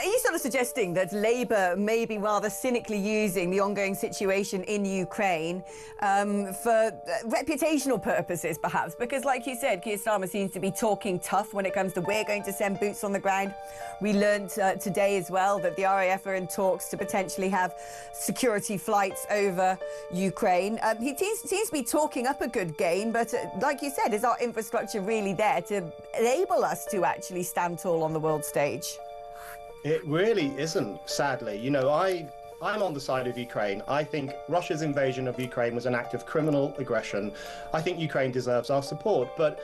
Are you sort of suggesting that Labour may be rather cynically using the ongoing situation in Ukraine for reputational purposes, perhaps? Because, like you said, Keir Starmer seems to be talking tough when it comes to we're going to send boots on the ground. We learned today as well that the RAF are in talks to potentially have security flights over Ukraine. He seems to be talking up a good game, but like you said, is our infrastructure really there to enable us to actually stand tall on the world stage? It really isn't, sadly. You know, I'm on the side of Ukraine. I think Russia's invasion of Ukraine was an act of criminal aggression. I think Ukraine deserves our support. But,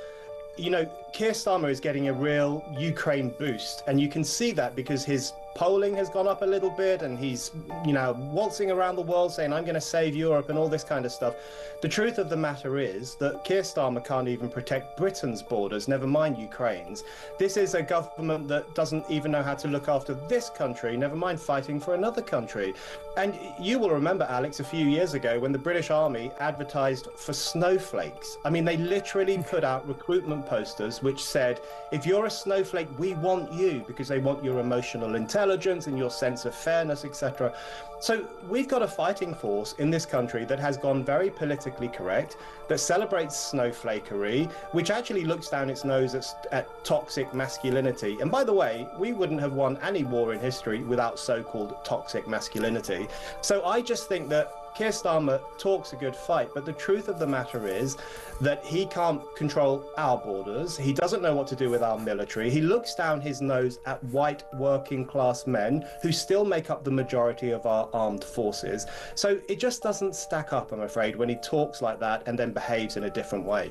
you know, Keir Starmer is getting a real Ukraine boost. And you can see that because his polling has gone up a little bit and he's, you know, waltzing around the world saying, I'm going to save Europe and all this kind of stuff. The truth of the matter is that Keir Starmer can't even protect Britain's borders, never mind Ukraine's. This is a government that doesn't even know how to look after this country, never mind fighting for another country. And you will remember, Alex, a few years ago when the British Army advertised for snowflakes. I mean, they literally put out recruitment posters which said, if you're a snowflake, we want you, because they want your emotional intelligence and your sense of fairness, etc. So we've got a fighting force in this country that has gone very politically correct, that celebrates snowflakery, which actually looks down its nose at toxic masculinity. And by the way, we wouldn't have won any war in history without so-called toxic masculinity. So I just think that Keir Starmer talks a good fight, but the truth of the matter is that he can't control our borders. He doesn't know what to do with our military. He looks down his nose at white working class men who still make up the majority of our armed forces. So it just doesn't stack up, I'm afraid, when he talks like that and then behaves in a different way.